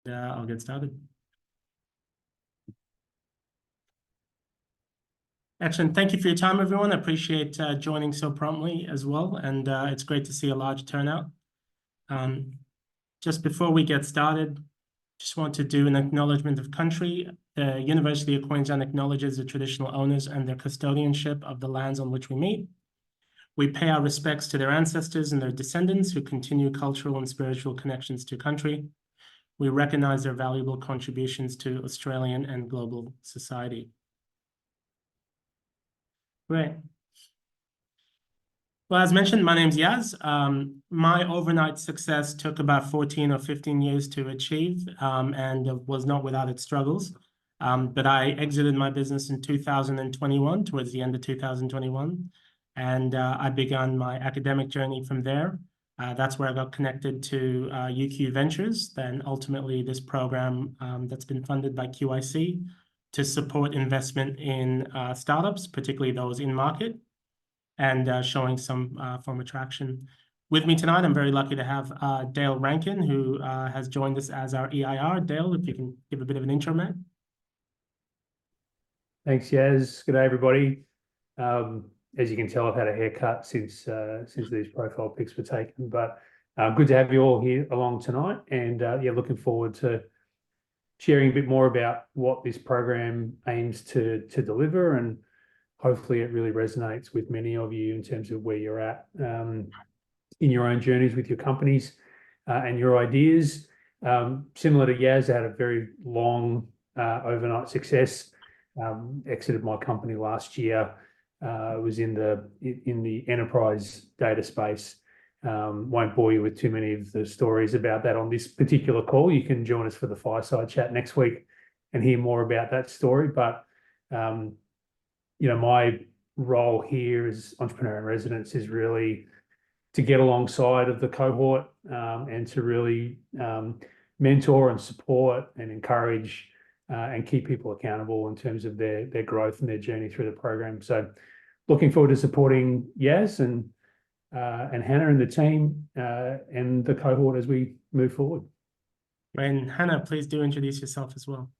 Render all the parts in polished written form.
I'll get started. Excellent. Thank you for your time, everyone. I appreciate joining so promptly as well. And it's great to see a large turnout. Just before we get started, just want to do an acknowledgement of country. The University of Queensland acknowledges the traditional owners and their custodianship of the lands on which we meet. We pay our respects to their ancestors and their descendants who continue cultural and spiritual connections to country. We recognize their valuable contributions to Australian and global society. Great. Well, as mentioned, my name's Yaz. My overnight success took about 14 or 15 years to achieve and was not without its struggles. But I exited my business in 2021, towards the end of 2021, and I began my academic journey from there. That's where I got connected to UQ Ventures, then ultimately this program that's been funded by QIC to support investment in startups, particularly those in market, and showing some form of traction. With me tonight, I'm very lucky to have Dale Rankin, who has joined us as our EIR. Dale, if you can give a bit of an intro, man. Thanks, Yaz. Good day, everybody. As you can tell, I've had a haircut since these profile pics were taken, but good to have you all here along tonight. And yeah, looking forward to sharing a bit more about what this program aims to deliver, and hopefully it really resonates with many of you in terms of where you're at in your own journeys with your companies and your ideas. Similar to Yaz, I had a very long overnight success. Exited my company last year. Was in the enterprise data space. Won't bore you with too many of the stories about that on this particular call. You can join us for the fireside chat next week and hear more about that story. But my role here as entrepreneur in residence is really to get alongside of the cohort and to really mentor and support and encourage and keep people accountable in terms of their growth and their journey through the program. So looking forward to supporting Yaz and Hannah and the team and the cohort as we move forward. And Hannah, please do introduce yourself as well.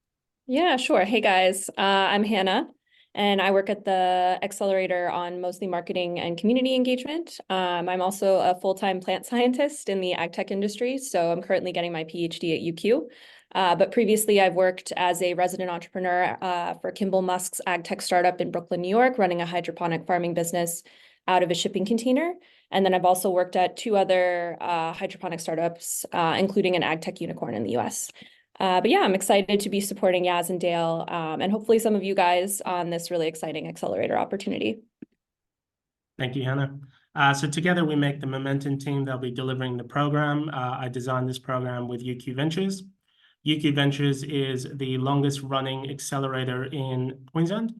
Yeah, sure. Hey guys, I'm Hannah, and I work at the Accelerator on mostly marketing and community engagement. I'm also a full-time plant scientist in the ag tech industry, so I'm currently getting my PhD at UQ. But previously, I've worked as a resident entrepreneur for Kimball Musk's ag tech startup in Brooklyn, New York, running a hydroponic farming business out of a shipping container. And then I've also worked at two other hydroponic startups, including an ag tech unicorn in the US. But yeah, I'm excited to be supporting Yaz and Dale and hopefully some of you guys on this really exciting accelerator opportunity. Thank you, Hannah. So together we make the Momentum team that'll be delivering the program. I designed this program with UQ Ventures. UQ Ventures is the longest running accelerator in Queensland,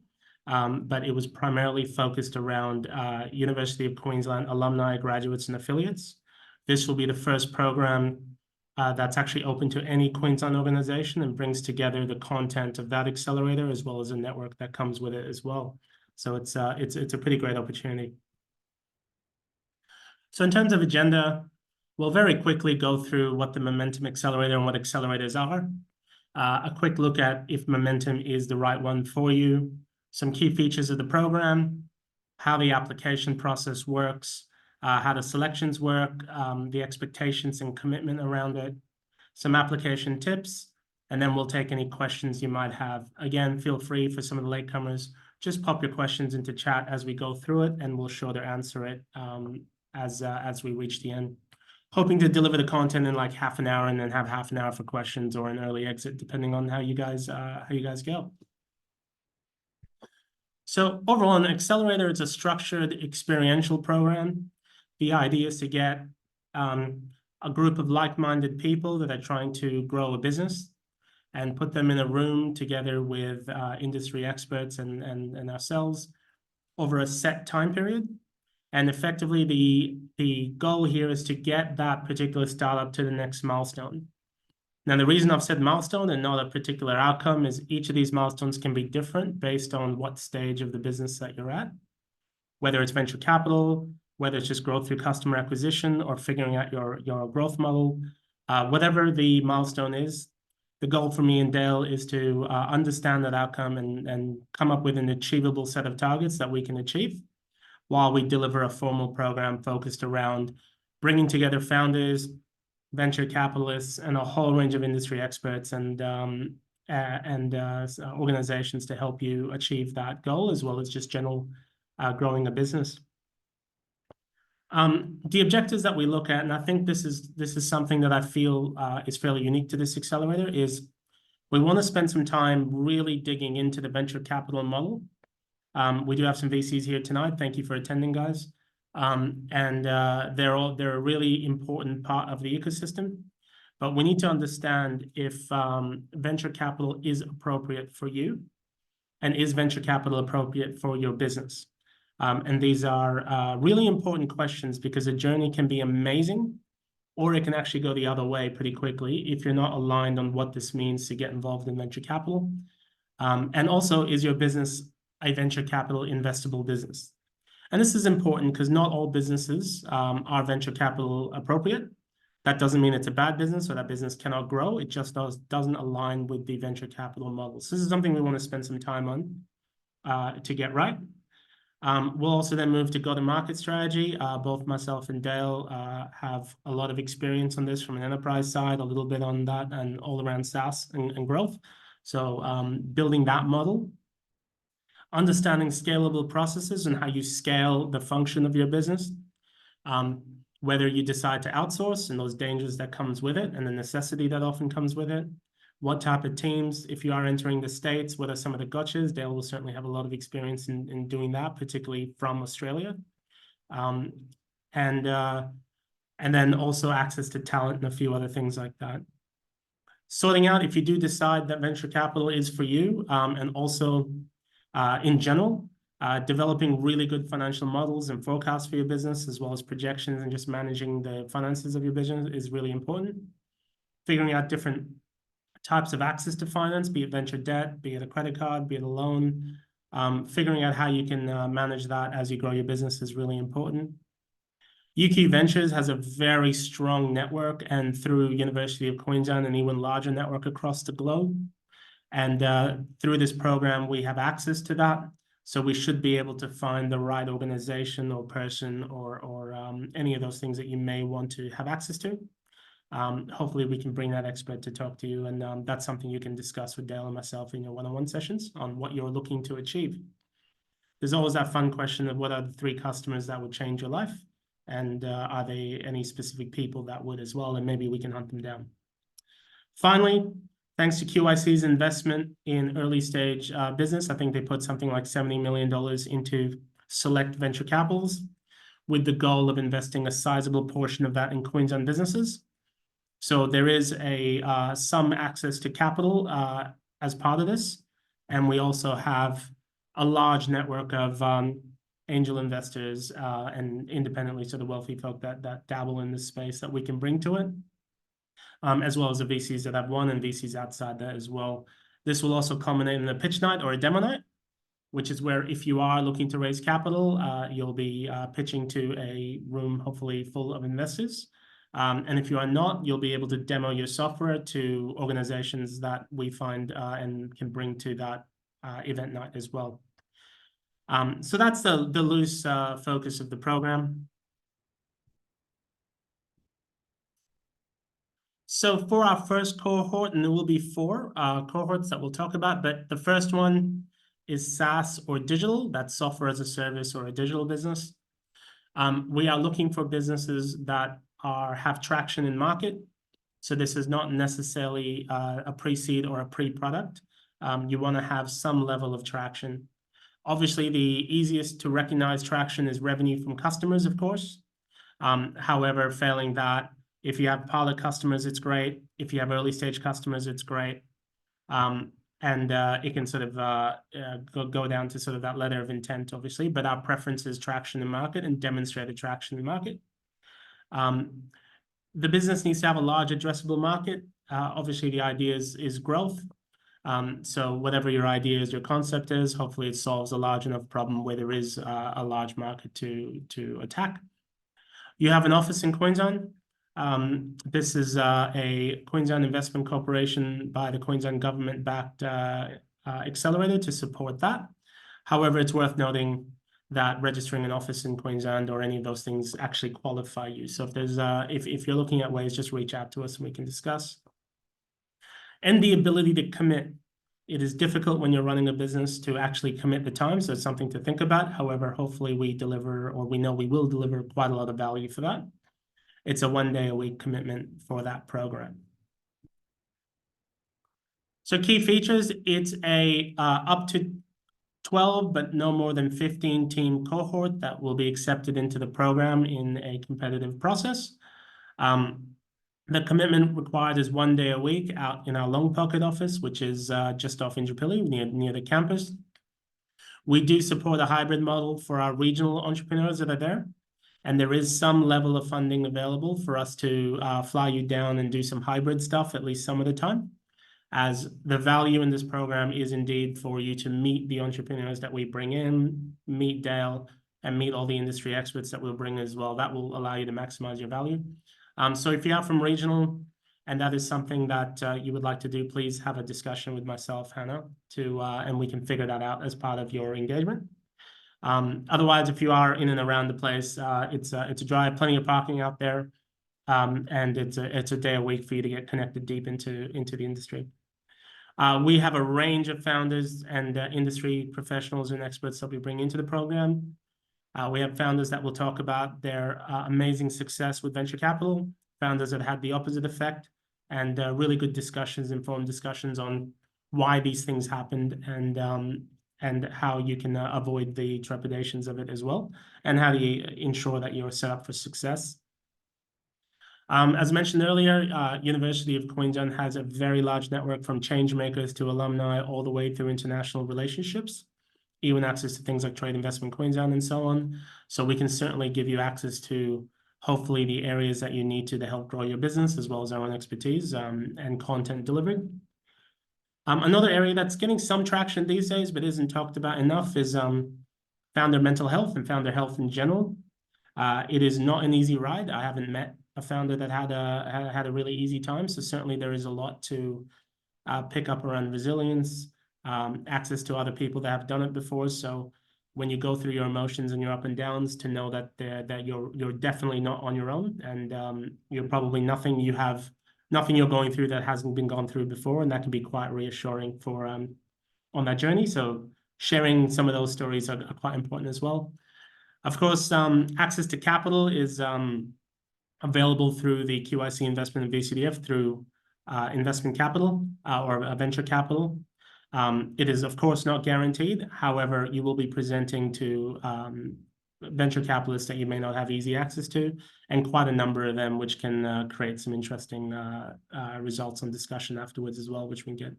but it was primarily focused around University of Queensland alumni, graduates, and affiliates. This will be the first program that's actually open to any Queensland organization and brings together the content of that accelerator as well as a network that comes with it as well. So it's a pretty great opportunity. So in terms of agenda, we'll very quickly go through what the Momentum Accelerator and what accelerators are. A quick look at if Momentum is the right one for you, some key features of the program, how the application process works, how the selections work, the expectations and commitment around it, some application tips, and then we'll take any questions you might have. Again, feel free for some of the latecomers, just pop your questions into chat as we go through it, and we'll sure to answer it as we reach the end. Hoping to deliver the content in like half an hour and then have half an hour for questions or an early exit, depending on how you guys go. So overall, an accelerator is a structured experiential program. The idea is to get a group of like-minded people that are trying to grow a business and put them in a room together with industry experts and ourselves over a set time period. And effectively, the goal here is to get that particular startup to the next milestone. Now, the reason I've said milestone and not a particular outcome is each of these milestones can be different based on what stage of the business that you're at, whether it's venture capital, whether it's just growth through customer acquisition or figuring out your growth model. Whatever the milestone is, The goal for me and Dale is to understand that outcome and come up with an achievable set of targets that we can achieve while we deliver a formal program focused around bringing together founders, venture capitalists, and a whole range of industry experts and organizations to help you achieve that goal, as well as just general growing a business. The objectives that we look at, and I think this is something that I feel is fairly unique to this accelerator, is we want to spend some time really digging into the venture capital model. We do have some VCs here tonight. Thank you for attending, guys. They're a really important part of the ecosystem. But we need to understand if venture capital is appropriate for you, and is venture capital appropriate for your business. And these are really important questions because a journey can be amazing, or it can actually go the other way pretty quickly if you're not aligned on what this means to get involved in venture capital. And also, is your business a venture capital investable business? And this is important because not all businesses are venture capital appropriate. That doesn't mean it's a bad business or that business cannot grow. It just doesn't align with the venture capital model. So this is something we want to spend some time on to get right. We'll also then move to go-to-market strategy. Both myself and Dale have a lot of experience on this from an enterprise side, a little bit on that, and all around SaaS and growth. So building that model, understanding scalable processes and how you scale the function of your business, whether you decide to outsource and those dangers that comes with it and the necessity that often comes with it. What type of teams, if you are entering the States, what are some of the gotchas? Dale will certainly have a lot of experience in doing that, particularly from Australia. And then also access to talent and a few other things like that. Sorting out if you do decide that venture capital is for you, and also in general, developing really good financial models and forecasts for your business, as well as projections and just managing the finances of your business is really important. Figuring out different types of access to finance, be it venture debt, be it a credit card, be it a loan. Figuring out how you can manage that as you grow your business is really important. UQ Ventures has a very strong network, and through University of Queensland, an even larger network across the globe. And through this program, we have access to that. So we should be able to find the right organization or person or any of those things that you may want to have access to. Hopefully we can bring that expert to talk to you, and that's something you can discuss with Dale and myself in your one-on-one sessions on what you're looking to achieve. There's always that fun question of what are the 3 customers that would change your life, and are they any specific people that would as well, and maybe we can hunt them down. Finally, thanks to QIC's investment in early stage business, I think they put something like $70 million into select venture capitals with the goal of investing a sizable portion of that in Queensland businesses. So there is some access to capital as part of this. And we also have a large network of angel investors and independently sort of wealthy folk that dabble in this space that we can bring to it, as well as the VCs that have won and VCs outside that as well. This will also culminate in a pitch night or a demo night, which is where if you are looking to raise capital, you'll be pitching to a room hopefully full of investors. And if you are not, you'll be able to demo your software to organizations that we find and can bring to that event night as well. So that's the loose focus of the program. So for our first cohort, and there will be 4 cohorts that we'll talk about, but the first one is SaaS or digital. That's software as a service or a digital business. We are looking for businesses that have traction in market. So this is not necessarily a pre-seed or a pre-product. You want to have some level of traction. Obviously, the easiest to recognize traction is revenue from customers, of course. However, failing that, if you have pilot customers, it's great. If you have early stage customers, it's great. And it can sort of go down to sort of that letter of intent, obviously. But our preference is traction in market and demonstrated traction in market. The business needs to have a large addressable market. Obviously, the idea is growth. So whatever your idea is, your concept is, hopefully it solves a large enough problem where there is a large market to attack. You have an office in Queensland. This is a Queensland Investment Corporation by the Queensland government-backed accelerator to support that. However, it's worth noting that registering an office in Queensland or any of those things actually qualify you. So if there's if you're looking at ways, just reach out to us and we can discuss. And the ability to commit. It is difficult when you're running a business to actually commit the time, so it's something to think about. However, hopefully we deliver, or we know we will deliver quite a lot of value for that. It's a 1 day a week commitment for that program. So key features, it's a up to 12, but no more than 15 team cohort that will be accepted into the program in a competitive process. The commitment required is 1 day a week out in our Long Pocket office, which is just off Indooroopilly, near the campus. We do support a hybrid model for our regional entrepreneurs that are there. And there is some level of funding available for us to fly you down and do some hybrid stuff, at least some of the time. As the value in this program is indeed for you to meet the entrepreneurs that we bring in, meet Dale, and meet all the industry experts that we'll bring as well. That will allow you to maximize your value. So if you are from regional and that is something that you would like to do, please have a discussion with myself, Hannah, and we can figure that out as part of your engagement. Otherwise, if you are in and around the place, it's a drive, plenty of parking out there, and it's a day a week for you to get connected deep into the industry. We have a range of founders and industry professionals and experts that we bring into the program. We have founders that will talk about their amazing success with venture capital, founders that had the opposite effect, and really good discussions, informed discussions on why these things happened and how you can avoid the trepidations of it as well, and how do you ensure that you're set up for success. As mentioned earlier, University of Queensland has a very large network from change makers to alumni all the way through international relationships, even access to things like Trade Investment Queensland and so on. So we can certainly give you access to hopefully the areas that you need to help grow your business, as well as our own expertise and content delivery. Another area that's getting some traction these days, but isn't talked about enough, is founder mental health and founder health in general. It is not an easy ride. I haven't met a founder that had a really easy time. So certainly there is a lot to pick up around resilience, access to other people that have done it before. So when you go through your emotions and your up and downs, to know that you're definitely not on your own, and you're probably nothing you're going through that hasn't been gone through before, and that can be quite reassuring for on that journey. So sharing some of those stories are quite important as well. Of course, access to capital is available through the QIC investment in VCDF through investment capital or venture capital. It is, of course, not guaranteed. However, you will be presenting to venture capitalists that you may not have easy access to, and quite a number of them, which can create some interesting results and discussion afterwards as well, which we can get.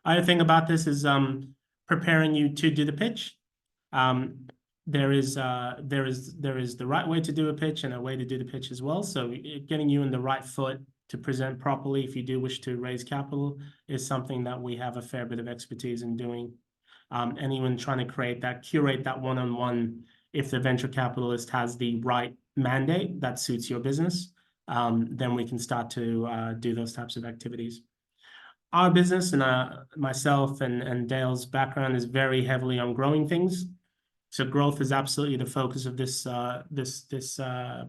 Other thing about this is preparing you to do the pitch. There is the right way to do a pitch and a way to do the pitch as well. So getting you in the right foot to present properly, if you do wish to raise capital, is something that we have a fair bit of expertise in doing. Anyone trying to curate that one-on-one, if the venture capitalist has the right mandate that suits your business, then we can start to do those types of activities. Our business and myself and Dale's background is very heavily on growing things. So growth is absolutely the focus of this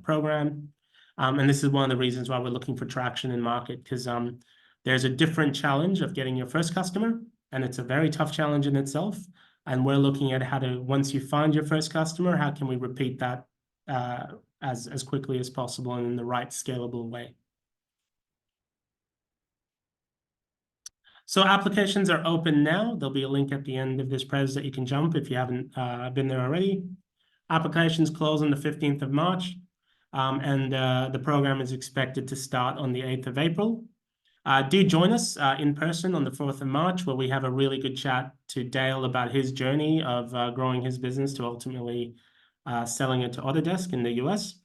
program. And this is one of the reasons why we're looking for traction in market, because there's a different challenge of getting your first customer, and it's a very tough challenge in itself. And we're looking at how to, once you find your first customer, how can we repeat that as quickly as possible and in the right scalable way. So applications are open now. There'll be a link at the end of this pres that you can jump if you haven't been there already. Applications close on the 15th of March. And the program is expected to start on the 8th of April. Do join us in person on the 4th of March, where we have a really good chat to Dale about his journey of growing his business to ultimately selling it to Autodesk in the US,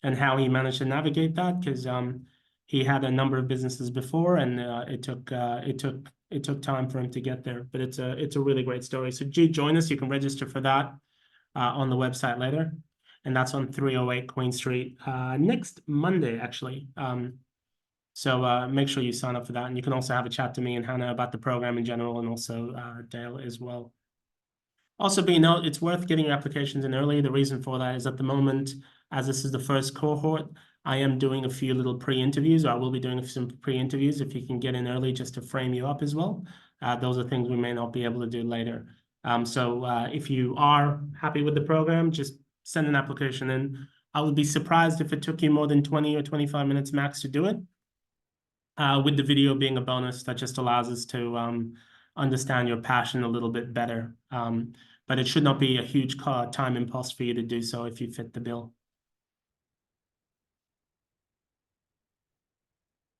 and how he managed to navigate that, because he had a number of businesses before, and it took time for him to get there. But it's a really great story. So do join us. You can register for that on the website later. and that's on 308 Queen Street next Monday, actually. So make sure you sign up for that, and you can also have a chat to me and Hannah about the program in general, and also Dale as well. Also, it's worth getting your applications in early. The reason for that is at the moment, as this is the first cohort, I am doing a few little pre-interviews, or I will be doing some pre-interviews if you can get in early just to frame you up as well. Those are things we may not be able to do later. So if you are happy with the program, just send an application in. I would be surprised if it took you more than 20 or 25 minutes max to do it. With the video being a bonus, that just allows us to understand your passion a little bit better. But it should not be a huge time impulse for you to do so if you fit the bill.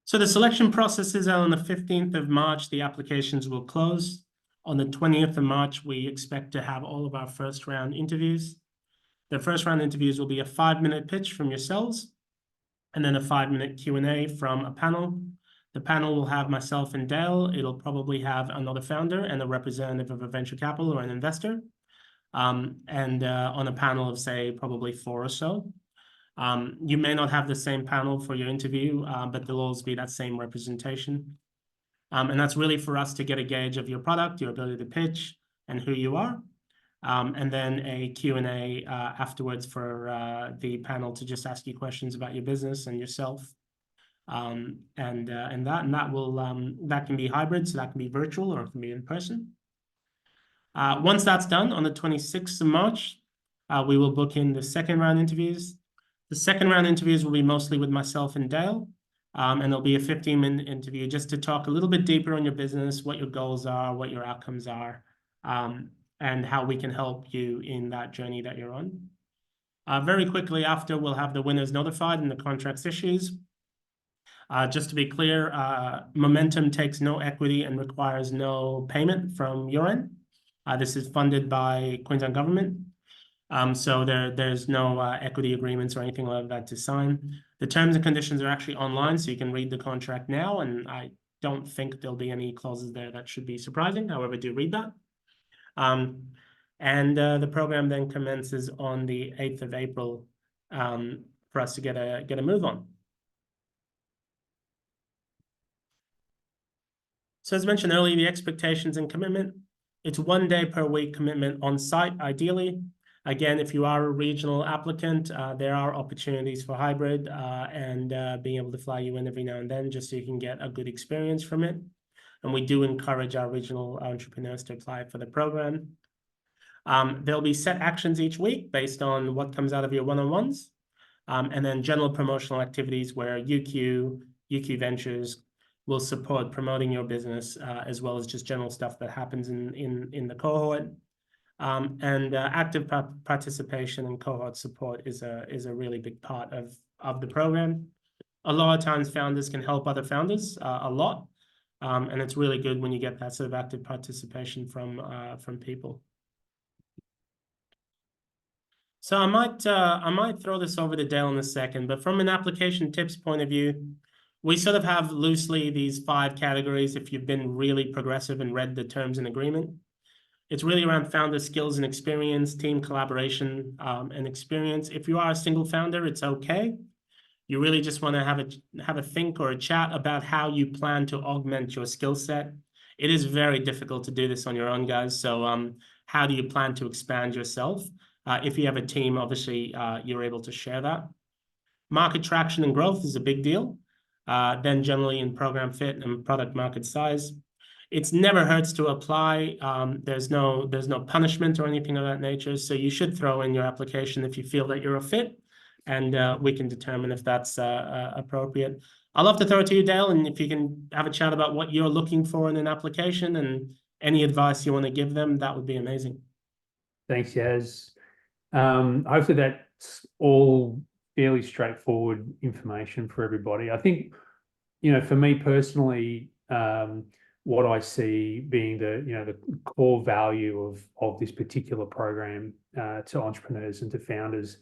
So the selection processes are on the 15th of March. The applications will close. On the 20th of March, we expect to have all of our first round interviews. The first round interviews will be a 5-minute pitch from yourselves, and then a 5-minute Q&A from a panel. The panel will have myself and Dale. It'll probably have another founder and a representative of a venture capital or an investor. On a panel of, say, probably 4 or so. You may not have the same panel for your interview, but there'll always be that same representation. And that's really for us to get a gauge of your product, your ability to pitch, and who you are. And then a Q&A afterwards for the panel to just ask you questions about your business and yourself. That can be hybrid, so that can be virtual or it can be in person. Once that's done, on the 26th of March, we will book in the second round interviews. The second round interviews will be mostly with myself and Dale, and there'll be a 15-minute interview just to talk a little bit deeper on your business, what your goals are, what your outcomes are, and how we can help you in that journey that you're on. Very quickly after, we'll have the winners notified and the contracts issues. Just to be clear, Momentum takes no equity and requires no payment from your end. This is funded by Queensland government. So there's no equity agreements or anything like that to sign. The terms and conditions are actually online, so you can read the contract now, and I don't think there'll be any clauses there that should be surprising. However, do read that. The program then commences on the 8th of April for us to get a move on. So as mentioned earlier, the expectations and commitment. It's 1 day per week commitment on site, ideally. Again, if you are a regional applicant, there are opportunities for hybrid and being able to fly you in every now and then just so you can get a good experience from it. And we do encourage our regional entrepreneurs to apply for the program. There'll be set actions each week based on what comes out of your one-on-ones. And then general promotional activities where UQ Ventures will support promoting your business as well as just general stuff that happens in the cohort. Active participation and cohort support is a really big part of the program. A lot of times founders can help other founders a lot. And it's really good when you get that sort of active participation from people. So I might throw this over to Dale in a second, but from an application tips point of view, we sort of have loosely these 5 categories if you've been really progressive and read the terms and agreement. It's really around founder skills and experience, team collaboration, and experience. If you are a single founder, it's okay. You really just want to have a think or a chat about how you plan to augment your skill set. It is very difficult to do this on your own, guys. So how do you plan to expand yourself? If you have a team, obviously, you're able to share that. Market traction and growth is a big deal. Then generally in program fit and product market size. It's never hurts to apply. There's no punishment or anything of that nature. So you should throw in your application if you feel that you're a fit, and we can determine if that's appropriate. I'd love to throw it to you, Dale, and if you can have a chat about what you're looking for in an application and any advice you want to give them, that would be amazing. Thanks, Yaz. Hopefully that's all fairly straightforward information for everybody. I think, for me personally, what I see being the core value of this particular program to entrepreneurs and to founders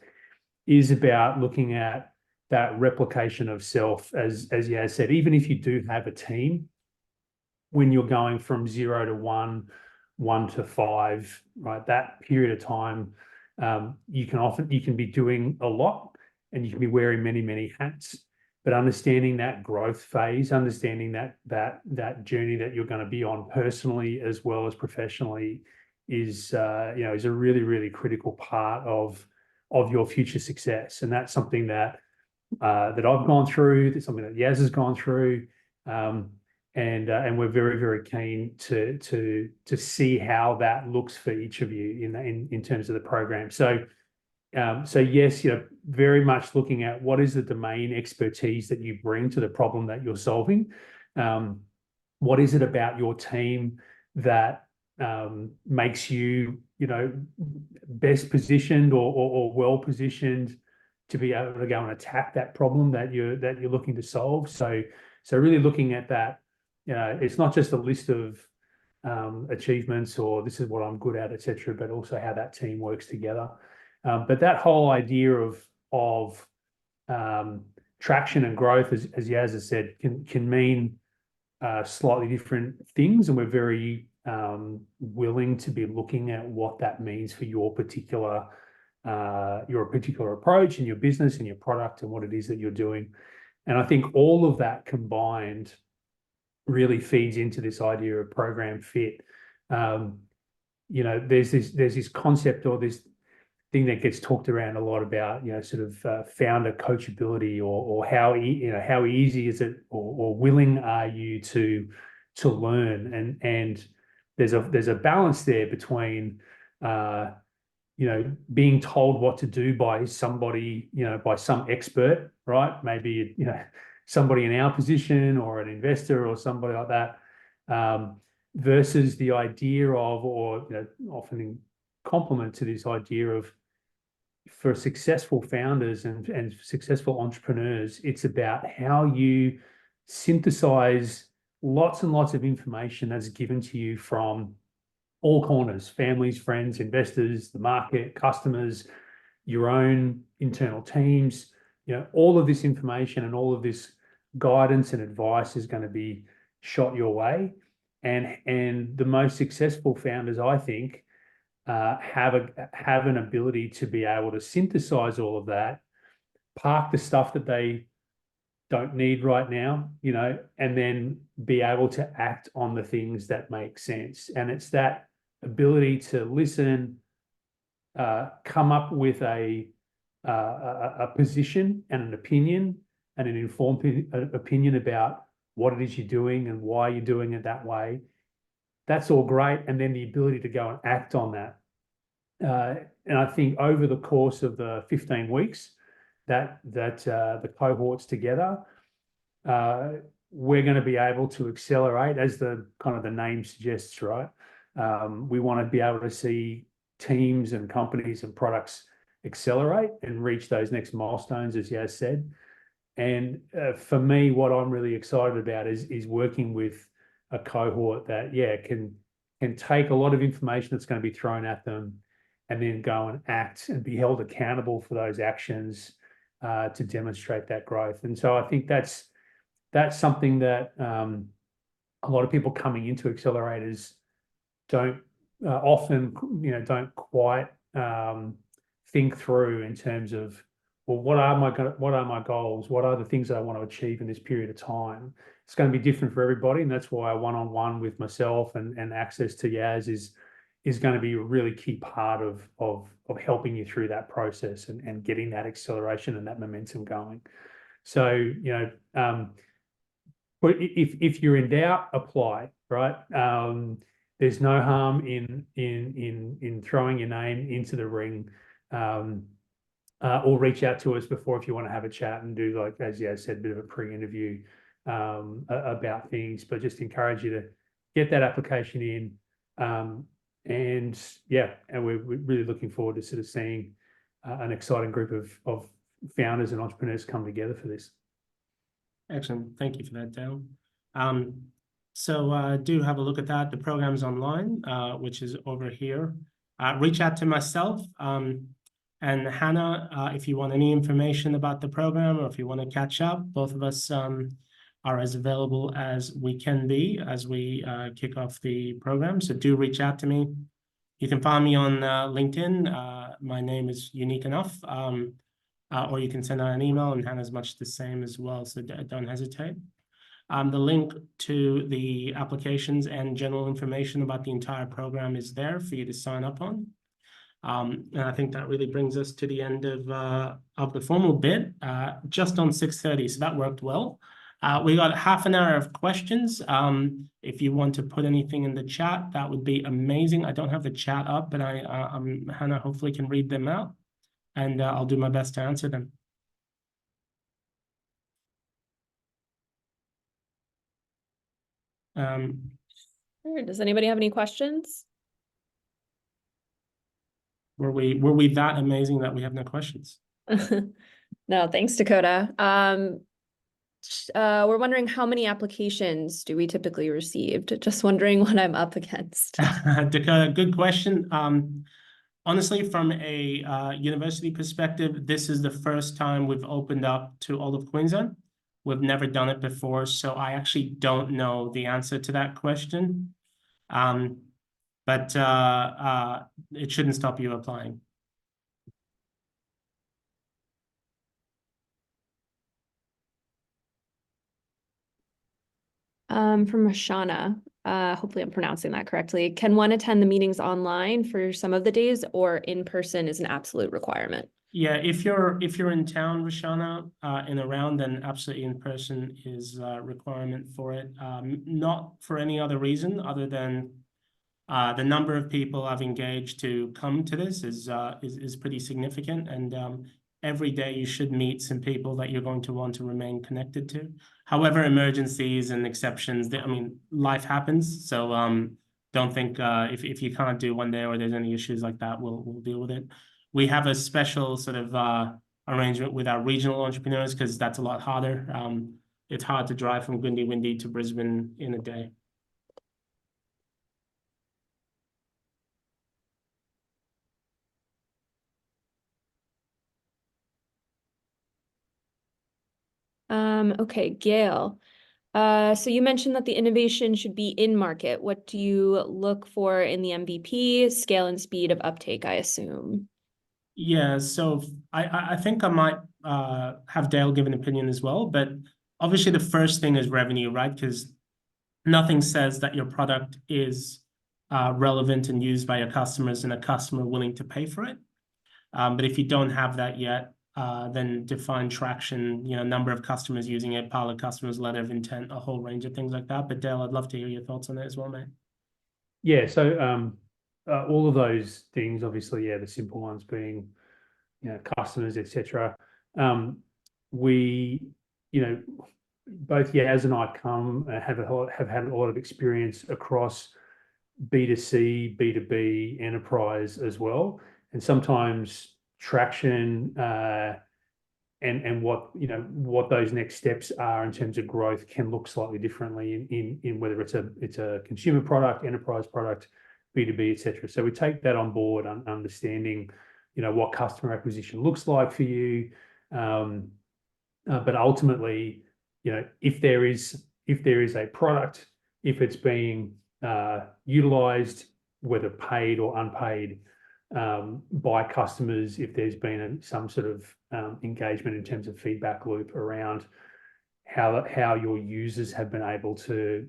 is about looking at that replication of self, as Yaz said. Even if you do have a team, when you're going from 0 to 1 to 5, right, that period of time You can be doing a lot and you can be wearing many, many hats, but understanding that growth phase, understanding that journey that you're going to be on personally as well as professionally is a really, really critical part of your future success. And that's something that I've gone through. That's something that Yaz has gone through, and we're very, very keen to see how that looks for each of you in terms of the program. So yes, very much looking at what is the domain expertise that you bring to the problem that you're solving. What is it about your team that makes you, best positioned or well positioned to be able to go and attack that problem that you're looking to solve. So really looking at that, it's not just a list of achievements or this is what I'm good at, etc., but also how that team works together. But that whole idea of traction and growth, as Yaz has said, can mean slightly different things, and we're very willing to be looking at what that means for your particular approach and your business and your product and what it is that you're doing. And I think all of that combined really feeds into this idea of program fit. There's this concept or this thing that gets talked around a lot about, founder coachability or how easy is it or willing are you to learn, and there's a balance there between being told what to do by somebody, by some expert, right? Maybe somebody in our position or an investor or somebody like that, versus the idea of, or often in complement to this idea of, for successful founders and successful entrepreneurs, it's about how you synthesize lots and lots of information that's given to you from all corners: families, friends, investors, the market, customers, your own internal teams. All of this information and all of this guidance and advice is going to be shot your way. And the most successful founders, I think, have an ability to be able to synthesize all of that, park the stuff that they don't need right now, and then be able to act on the things that make sense. And it's that ability to listen, come up with a position and an opinion and an informed opinion about what it is you're doing and why you're doing it that way. That's all great. And then the ability to go and act on that. And I think over the course of the 15 weeks that the cohort's together, we're going to be able to accelerate, as the kind of the name suggests, right? We want to be able to see teams and companies and products accelerate and reach those next milestones, as Yaz said. And for me, what I'm really excited about is working with a cohort that, can take a lot of information that's going to be thrown at them and then go and act and be held accountable for those actions to demonstrate that growth. And so I think that's something that a lot of people coming into accelerators don't often, don't quite think through in terms of, well, what are my goals? What are the things that I want to achieve in this period of time? It's going to be different for everybody, and that's why one-on-one with myself and access to Yaz is going to be a really key part of helping you through that process and getting that acceleration and that momentum going. So, but if you're in doubt, apply, right? There's no harm in throwing your name into the ring, or reach out to us before if you want to have a chat and do, like, as Yaz said, a bit of a pre-interview about things. But just encourage you to get that application in, and we're really looking forward to sort of seeing an exciting group of founders and entrepreneurs come together for this. Excellent. Thank you for that, Dale. So do have a look at that. The program's online, which is over here. Reach out to myself and Hannah if you want any information about the program, or if you want to catch up. Both of us are as available as we can be as we kick off the program. So do reach out to me. You can find me on LinkedIn. My name is unique enough. Or you can send out an email, and Hannah's much the same as well, so don't hesitate. The link to the applications and general information about the entire program is there for you to sign up on. And I think that really brings us to the end of the formal bit, just on 6:30, so that worked well. We got half an hour of questions. If you want to put anything in the chat, that would be amazing. I don't have the chat up, but Hannah hopefully can read them out, and I'll do my best to answer them. Sure. Does anybody have any questions? Were we that amazing that we have no questions? No, thanks, Dakota. We're wondering how many applications do we typically receive? Just wondering what I'm up against. Dakota, good question. Honestly, from a university perspective, this is the first time we've opened up to all of Queensland. We've never done it before, so I actually don't know the answer to that question. But it shouldn't stop you applying. From Rashana, hopefully I'm pronouncing that correctly. Can one attend the meetings online for some of the days, or in person is an absolute requirement? Yeah, if you're in town, Rashana, and around, then absolutely in person is a requirement for it. Not for any other reason other than the number of people I've engaged to come to this is pretty significant, and every day you should meet some people that you're going to want to remain connected to. However, emergencies and exceptions, I mean, life happens, so don't think if you can't do one day or there's any issues like that, we'll deal with it. We have a special sort of arrangement with our regional entrepreneurs because that's a lot harder. It's hard to drive from Goondiwindi to Brisbane in a day. Okay, Gail. So you mentioned that the innovation should be in market. What do you look for in the MVP? Scale and speed of uptake, I assume. Yeah, so I think I might have Dale give an opinion as well, but obviously the first thing is revenue, right? Because nothing says that your product is relevant and used by your customers and a customer willing to pay for it. But if you don't have that yet, then define traction, number of customers using it, pilot customers, letter of intent, a whole range of things like that. But Dale, I'd love to hear your thoughts on that as well, mate. Yeah, so all of those things, obviously, the simple ones being, customers, etc. We, both Yaz and I have had a lot of experience across B2C, B2B, enterprise as well, and sometimes traction and what those next steps are in terms of growth can look slightly differently in whether it's a consumer product, enterprise product, B2B, etc. So we take that on board, understanding what customer acquisition looks like for you, but ultimately, if there is a product, if it's being utilized, whether paid or unpaid, by customers, if there's been some sort of engagement in terms of feedback loop around how your users have been able to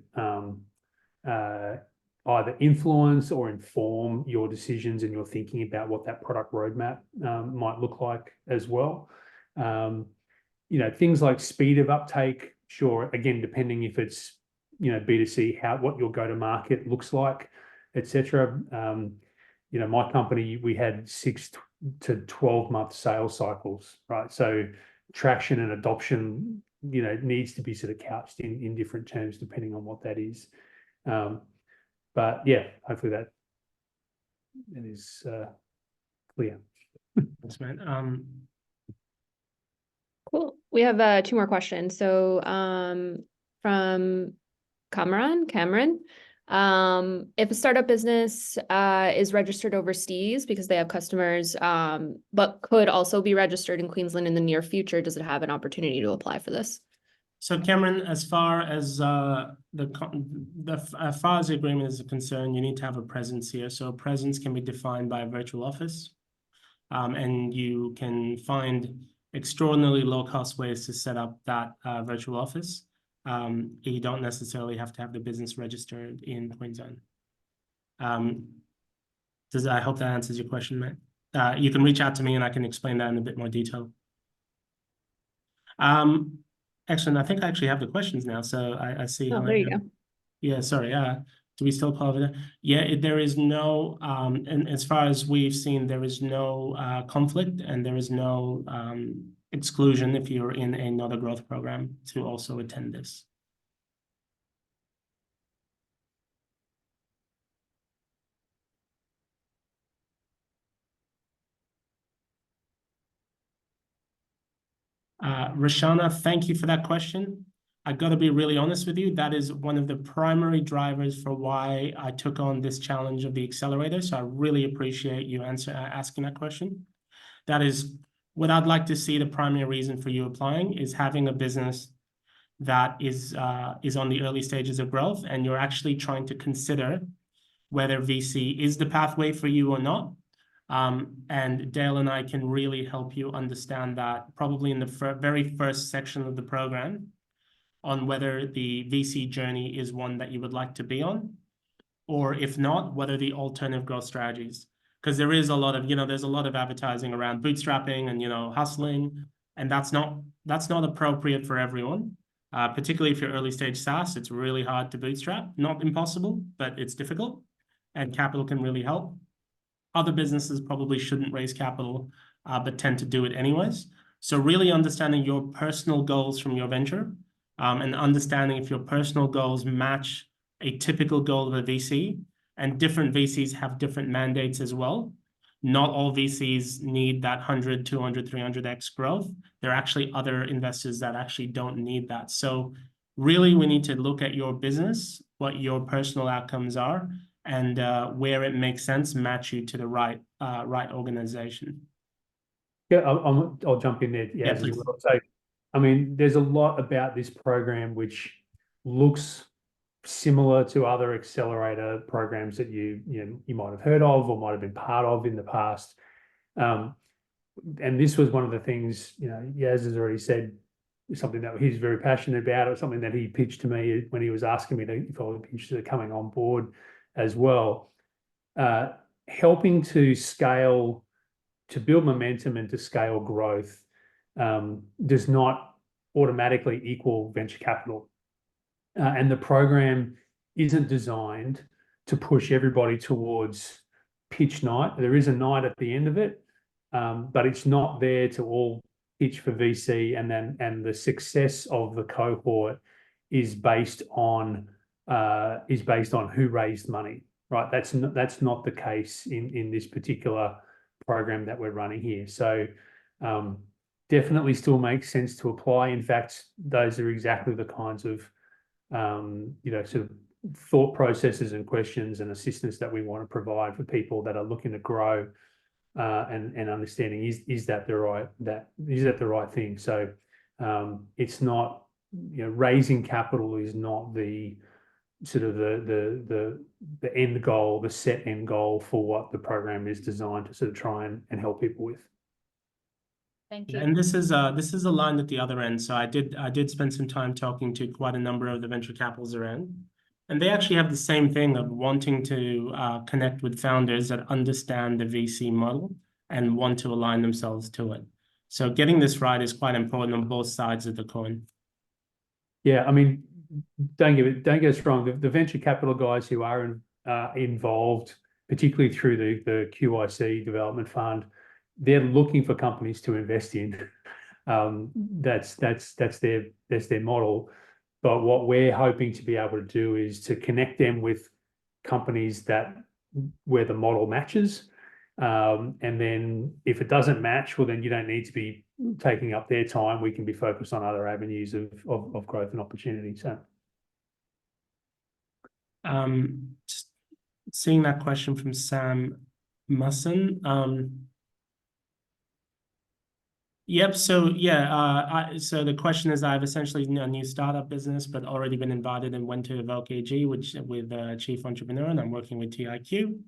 either influence or inform your decisions and your thinking about what that product roadmap might look like as well. Things like speed of uptake, sure, again, depending if it's B2C, what your go-to-market looks like, etc. My company, we had 6 to 12-month sales cycles, right? So traction and adoption, needs to be sort of couched in different terms depending on what that is. But yeah, hopefully that is clear. Thanks, man. Cool. We have 2 more questions. So from Cameron, if a startup business is registered overseas because they have customers, but could also be registered in Queensland in the near future, does it have an opportunity to apply for this? So Cameron, as far as as far as the agreement is concerned, you need to have a presence here. So a presence can be defined by a virtual office, and you can find extraordinarily low-cost ways to set up that virtual office. You don't necessarily have to have the business registered in Queensland. I hope that answers your question, mate. You can reach out to me and I can explain that in a bit more detail. Excellent. I think I actually have the questions now, so I see how Oh, there you go. Yeah, sorry. Do we still cover that? Yeah, there is no, and as far as we've seen, there is no conflict and there is no exclusion if you're in another growth program to also attend this. Rashana, thank you for that question. I got to be really honest with you. That is one of the primary drivers for why I took on this challenge of the accelerator. So I really appreciate you asking that question. That is what I'd like to see. The primary reason for you applying is having a business that is on the early stages of growth, and you're actually trying to consider whether VC is the pathway for you or not. And Dale and I can really help you understand that probably in the very first section of the program on whether the VC journey is one that you would like to be on, or if not, what are the alternative growth strategies? Because there is a lot of, there's a lot of advertising around bootstrapping and, hustling, and that's not appropriate for everyone. Particularly if you're early stage SaaS, it's really hard to bootstrap. Not impossible, but it's difficult, and capital can really help. Other businesses probably shouldn't raise capital, but tend to do it anyways. So really understanding your personal goals from your venture, and understanding if your personal goals match a typical goal of a VC, and different VCs have different mandates as well. Not all VCs need that 100, 200, 300x growth. There are actually other investors that actually don't need that. So really, we need to look at your business, what your personal outcomes are, and where it makes sense, match you to the right organization. Yeah, I'll jump in there, Yeah, as please. well. So, I mean, there's a lot about this program which looks similar to other accelerator programs that you might have heard of or might have been part of in the past. And this was one of the things, Yaz has already said, something that he's very passionate about, or something that he pitched to me when he was asking me if I would be interested in coming on board as well. Helping to scale, to build momentum and to scale growth does not automatically equal venture capital. And the program isn't designed to push everybody towards pitch night. There is a night at the end of it, but it's not there to all pitch for VC, and the success of the cohort is based on who raised money, right? That's not the case in this particular program that we're running here. So definitely still makes sense to apply. In fact, those are exactly the kinds of sort of thought processes and questions and assistance that we want to provide for people that are looking to grow, and understanding is that the right thing. So it's not, raising capital is not the sort of the end goal, the set end goal for what the program is designed to sort of try and help people with. Thank you. And this is aligned at the other end. So I did spend some time talking to quite a number of the venture capitals around, and they actually have the same thing of wanting to connect with founders that understand the VC model and want to align themselves to it. So getting this right is quite important on both sides of the coin. Yeah, I mean, don't get us wrong. The venture capital guys who are involved, particularly through the QIC development fund, they're looking for companies to invest in. That's their model. But what we're hoping to be able to do is to connect them with companies where the model matches. And then if it doesn't match, well, then you don't need to be taking up their time. We can be focused on other avenues of growth and opportunity. So just seeing that question from Sam Musson. Yep. So yeah, so the question is, I've essentially a new startup business, but already been invited and went to Evoke AG, which with chief entrepreneur, and I'm working with TIQ,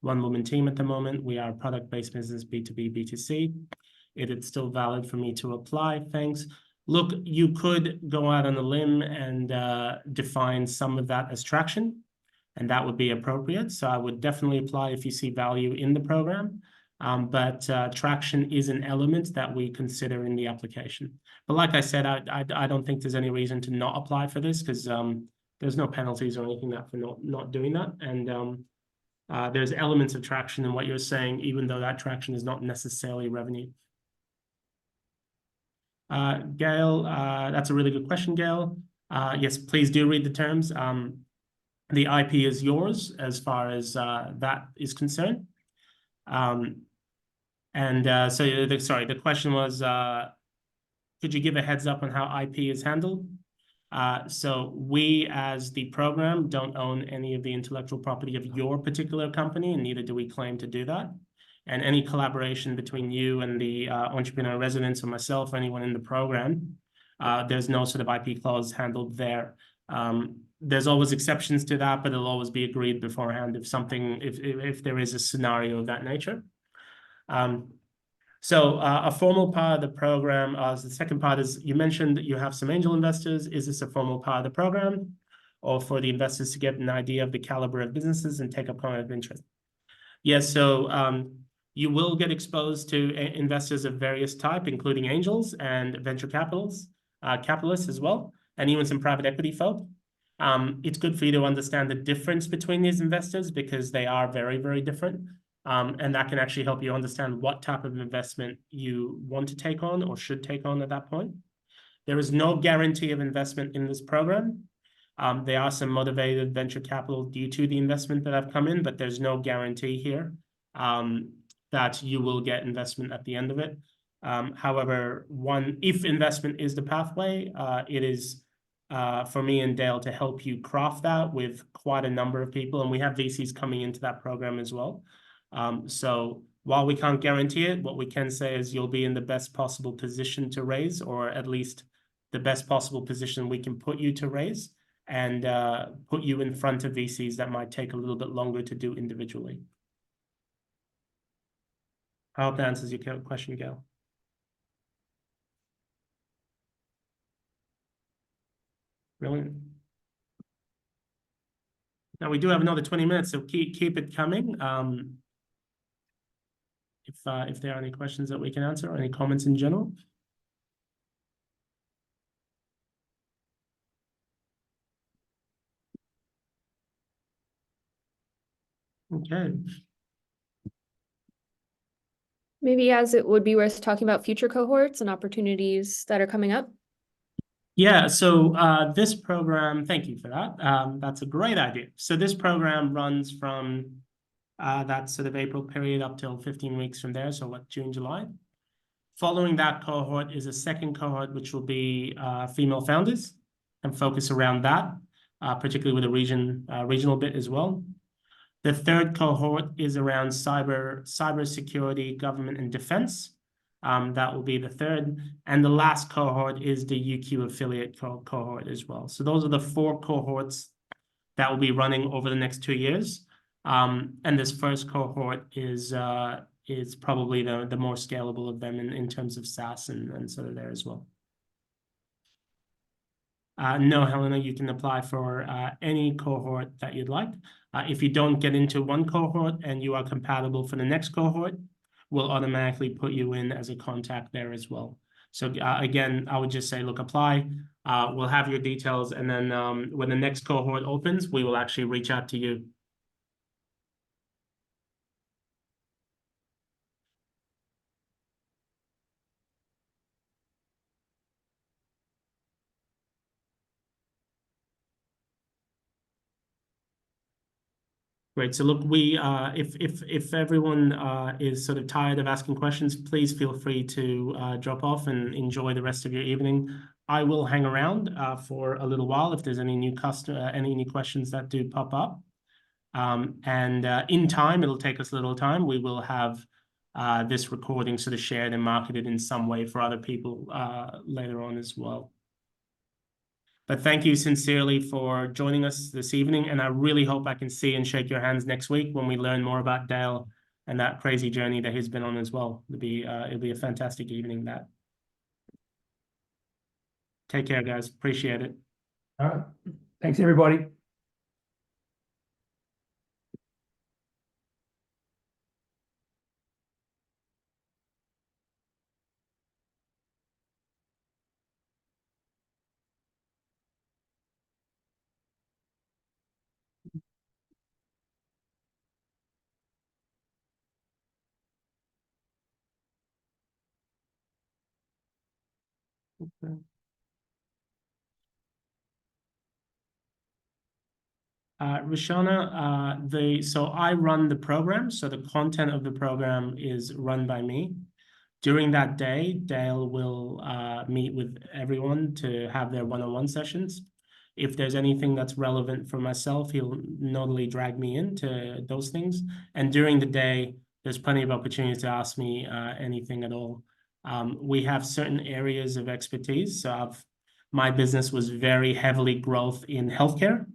one-woman team at the moment. We are a product-based business, B2B, B2C. It's still valid for me to apply. Thanks. Look, you could go out on a limb and define some of that as traction, and that would be appropriate. So I would definitely apply if you see value in the program. But traction is an element that we consider in the application. But like I said, I don't think there's any reason to not apply for this, because there's no penalties or anything that for not doing that. And there's elements of traction in what you're saying, even though that traction is not necessarily revenue. Gail, that's a really good question, Gail. Yes, please do read the terms. The IP is yours as far as that is concerned. Sorry, the question was, could you give a heads up on how IP is handled? So we, as the program, don't own any of the intellectual property of your particular company, and neither do we claim to do that. And any collaboration between you and the entrepreneur residents or myself or anyone in the program, there's no sort of IP clause handled there. There's always exceptions to that, but it'll always be agreed beforehand if there is a scenario of that nature. So a formal part of the program, the second part is, you mentioned that you have some angel investors. Is this a formal part of the program, or for the investors to get an idea of the caliber of businesses and take a point of interest? Yes, so you will get exposed to investors of various type, including angels and venture capitalists as well, and even some private equity folk. It's good for you to understand the difference between these investors, because they are very, very different. And that can actually help you understand what type of investment you want to take on or should take on at that point. There is no guarantee of investment in this program. There are some motivated venture capital due to the investment that have come in, but there's no guarantee here that you will get investment at the end of it. However, if investment is the pathway, it is for me and Dale to help you craft that with quite a number of people, and we have VCs coming into that program as well. So while we can't guarantee it, what we can say is you'll be in the best possible position to raise, or at least the best possible position we can put you to raise, and put you in front of VCs that might take a little bit longer to do individually. I hope that answers your question, Gail. Brilliant. Now we do have another 20 minutes, so keep it coming. If there are any questions that we can answer, or any comments in general. Okay. Maybe as it would be worth talking about future cohorts and opportunities that are coming up. Yeah, so this program, thank you for that. That's a great idea. So this program runs from that sort of April period up till 15 weeks from there. So what, June, July? Following that cohort is a second cohort, which will be female founders, and focus around that, particularly with a regional bit as well. The third cohort is around cybersecurity, government, and defense. That will be the third. And the last cohort is the UQ affiliate cohort as well. So those are the 4 cohorts that will be running over the next 2 years. And this first cohort is probably the more scalable of them in terms of SaaS and sort of there as well. No, Helena, you can apply for any cohort that you'd like. If you don't get into one cohort and you are compatible for the next cohort, we'll automatically put you in as a contact there as well. So again, I would just say, look, apply. We'll have your details, and then when the next cohort opens, we will actually reach out to you. Great. So look, if everyone is sort of tired of asking questions, please feel free to drop off and enjoy the rest of your evening. I will hang around for a little while if there's any new questions that do pop up. And in time, it'll take us a little time. We will have this recording sort of shared and marketed in some way for other people later on as well. But thank you sincerely for joining us this evening, and I really hope I can see and shake your hands next week when we learn more about Dale and that crazy journey that he's been on as well. It'll be a fantastic evening. That. Take care, guys. Appreciate it. All right. Thanks, everybody. Rashana, so I run the program, so the content of the program is run by me. During that day, Dale will meet with everyone to have their one-on-one sessions. If there's anything that's relevant for myself, he'll normally drag me into those things. And during the day, there's plenty of opportunities to ask me anything at all. We have certain areas of expertise. So my business was very heavily growth in healthcare.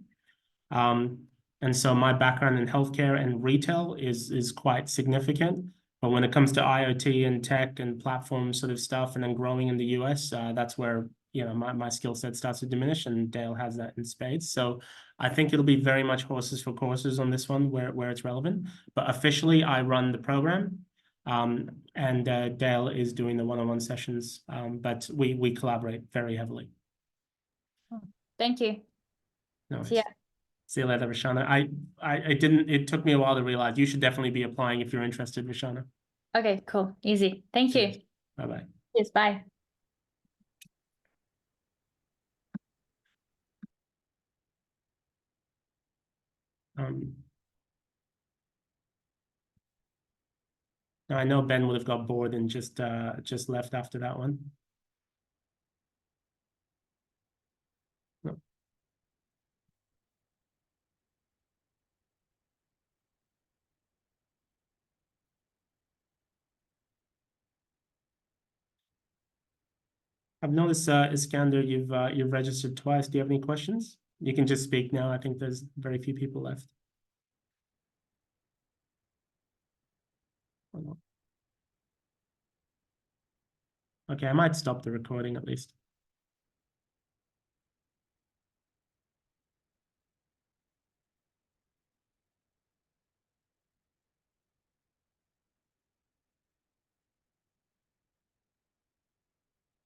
And so my background in healthcare and retail is quite significant. But when it comes to IoT and tech and platform sort of stuff, and then growing in the US, that's where my skill set starts to diminish, and Dale has that in spades. So I think it'll be very much horses for courses on this one where it's relevant. But officially, I run the program, and Dale is doing the one-on-one sessions. But we collaborate very heavily. Thank you. No, See ya. See you later, Rashana. It took me a while to realize you should definitely be applying if you're interested, Rashana. Okay, cool. Easy. Thank you. Bye-bye. Yes, bye. Now I know Ben would have got bored and just left after that one. No. I've noticed, Iskander, you've registered twice. Do you have any questions? You can just speak now. I think there's very few people left. Okay, I might stop the recording at least.